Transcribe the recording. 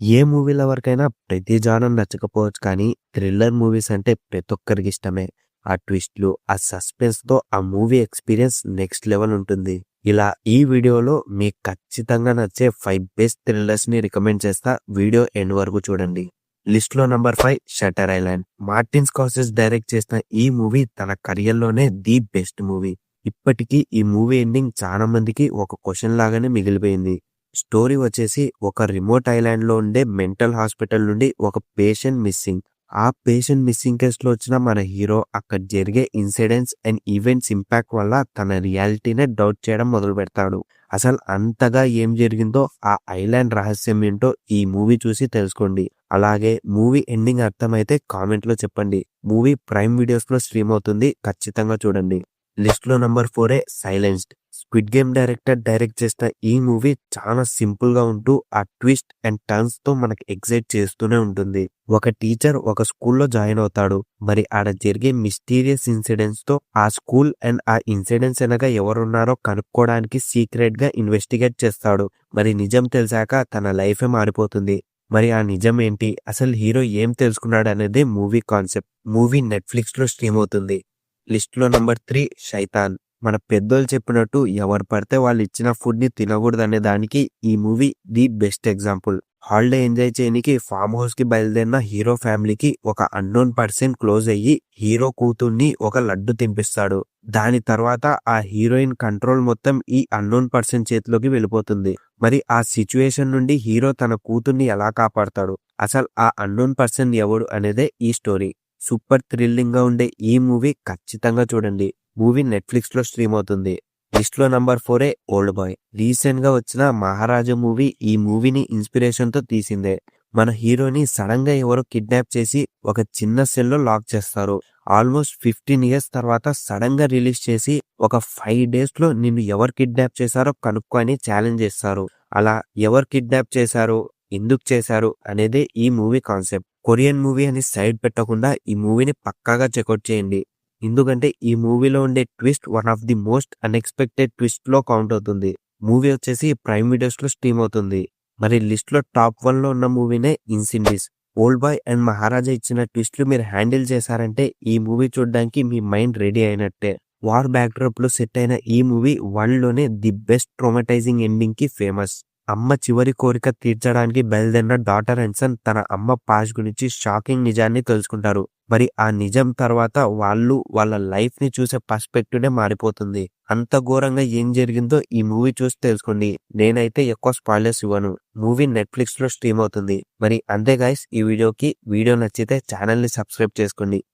ఏ movie లవర్‌కైనా ప్రతి genre నచ్చకపోవచ్చు కానీ, థ్రిల్లర్ మూవీస్ అంటే ప్రతి ఒక్కరికి ఇష్టమే. ఆ ట్విస్ట్‌లు, ఆ సస్పెన్స్‌తో ఆ మూవీ ఎక్స్‌పీరియన్స్ నెక్స్ట్ లెవెల్ ఉంటుంది. ఇలా ఈ వీడియోలో మీకు ఖచ్చితంగా నచ్చే 5 బెస్ట్ థ్రిల్లర్స్‌ని రికమెండ్ చేస్తా. వీడియో ఎండ్ వరకు చూడండి. లిస్ట్‌లో number 5 shutter island. Martin Scorsese direct చేసిన ఈ మూవీ తన కెరియర్‌లోనే ది బెస్ట్ మూవీ. ఇప్పటికీ ఈ మూవీ ఎండింగ్ చాలా మందికి ఒక క్వెషన్ లాగానే మిగిలిపోయింది. స్టోరీ వచ్చేసి ఒక రిమోట్ ఐలాండ్ లో ఉండే మెంటల్ హాస్పిటల్ నుండి ఒక పేషెంట్ మిస్సింగ్. ఆ పేషెంట్ మిస్సింగ్ కేసులో వచ్చిన మన హీరో అక్కడ జరిగే ఇన్సిడెంట్స్ అండ్ ఈవెంట్స్ ఇంపాక్ట్ వల్ల తన రియాలిటీనే డౌట్ చేయడం మొదలు పెడతాడు. అసలు అంతగా ఏం జరిగిందో ఆ ఐలాండ్ రహస్యం ఏంటో ఈ మూవీ చూసి తెలుసుకోండి. అలాగే మూవీ ఎండింగ్ అర్థమైతే కామెంట్ లో చెప్పండి. మూవీ ప్రైమ్ వీడియోస్ లో స్ట్రీమ్ అవుతుంది, ఖచ్చితంగా చూడండి. లిస్ట్ లో number 4 silenced. Squid game director direct చేసిన ఈ మూవీ చాలా సింపుల్ గా ఉంటూ ఆ ట్విస్ట్ అండ్ టర్న్స్ తో మనకి ఎక్సైట్ చేస్తూనే ఉంటుంది. ఒక టీచర్ ఒక స్కూల్లో జాయిన్ అవుతాడు. మరి ఆడ జరిగే మిస్టీరియస్ ఇన్సిడెంట్స్ తో ఆ స్కూల్ అండ్ ఆ ఇన్సిడెంట్స్ వెనక ఎవరున్నారో కనుక్కోవడానికి సీక్రెట్ గా ఇన్వెస్టిగేట్ చేస్తాడు. మరి నిజం తెలిసాక తన లైఫే మారిపోతుంది. మరి ఆ నిజం ఏంటి, అసలు హీరో ఏం తెలుసుకున్నాడు అనేది మూవీ కాన్సెప్ట్. మూవీ నెట్ఫ్లిక్స్ లో స్ట్రీమ్ అవుతుంది. లిస్ట్ లో నంబర్ 3 శైతాన్. మన పెద్దోళ్ళు చెప్పినట్టు ఎవరు పడితే వాళ్ళు ఇచ్చిన ఫుడ్ ని తినకూడదనే దానికి ఈ movie the best example. Holiday enjoy చేయడానికి ఫామ్ హౌస్ కి బయలుదేరిన హీరో ఫ్యామిలీకి ఒక అన్నోన్ పర్సన్ క్లోజ్ అయ్యి హీరో కూతుర్ని ఒక లడ్డు తినిపిస్తాడు. దాని తర్వాత ఆ హీరోయిన్ కంట్రోల్ మొత్తం ఈ అన్నోన్ పర్సన్ చేతిలోకి వెళ్ళిపోతుంది. మరి ఆ సిచ్యువేషన్ నుండి హీరో తన కూతుర్ని ఎలా కాపాడతాడు, అసలు ఆ అన్నోన్ పర్సన్ ఎవడు అనేదే ఈ స్టోరీ. సూపర్ థ్రిల్లింగ్ గా ఉండే ఈ మూవీ ఖచ్చితంగా చూడండి. మూవీ నెట్ఫ్లిక్స్ లో స్ట్రీమ్ అవుతుంది. లిస్ట్ లో నంబర్ 4 ఓల్డ్ బాయ్. రీసెంట్ గా వచ్చిన మహారాజా మూవీ ఈ మూవీని ఇన్స్పిరేషన్ తో తీసిందే. మన హీరోని సడన్ గా ఎవరో కిడ్నాప్ చేసి ఒక చిన్న సెల్ లో లాక్ చేస్తారు. ఆల్మోస్ట్ 15 ఇయర్స్ తర్వాత సడన్ గా రిలీజ్ చేసి ఒక 5 డేస్ లో నిన్ను ఎవరు కిడ్నాప్ చేశారో కనుక్కో అని ఛాలెంజ్ చేస్తారు. అలా ఎవరు కిడ్నాప్ చేశారు, ఎందుకు చేశారు అనేదే ఈ మూవీ కాన్సెప్ట్. కొరియన్ మూవీ అని సైడ్ పెట్టకుండా ఈ మూవీని పక్కాగా చెక్అవుట్ చేయండి. ఎందుకంటే ఈ మూవీలో ఉండే twist one of the most unexpected twist లో కౌంట్ అవుతుంది. మూవీ వచ్చేసి ప్రైమ్ వీడియోస్ లో స్ట్రీమ్ అవుతుంది. మరి లిస్ట్ లో టాప్ 1 లో ఉన్న మూవీనే ఇన్సిడెంట్స్. ఓల్డ్ బాయ్ అండ్ మహారాజా ఇచ్చిన ట్విస్ట్లు మీరు హ్యాండిల్ చేశారంటే ఈ మూవీ చూడడానికి మీ మైండ్ రెడీ అయినట్టే. వార్ బ్యాక్డ్రాప్ లో సెట్ అయిన ఈ మూవీ వరల్డ్ లోనే ది బెస్ట్ ట్రామటైజింగ్ ఎండింగ్ కి ఫేమస్. అమ్మ చివరి కోరిక తీర్చడానికి బయలుదేరిన డాటర్ అండ్ సన్ తన అమ్మ పాస్ట్ గురించి షాకింగ్ నిజాన్ని తెలుసుకుంటారు. మరి ఆ నిజం తర్వాత వాళ్ళు వాళ్ళ లైఫ్ ని చూసే పర్స్పెక్టివ్ మారిపోతుంది. అంత ఘోరంగా ఏం జరిగిందో ఈ మూవీ చూసి తెలుసుకోండి. నేనైతే ఎక్కువ స్పాయిలర్స్ ఇవ్వను. మూవీ నెట్ఫ్లిక్స్ లో స్ట్రీమ్ అవుతుంది. మరి అంతే గైస్, ఈ వీడియో నచ్చితే ఛానల్ ని సబ్స్క్రైబ్ చేసుకోండి.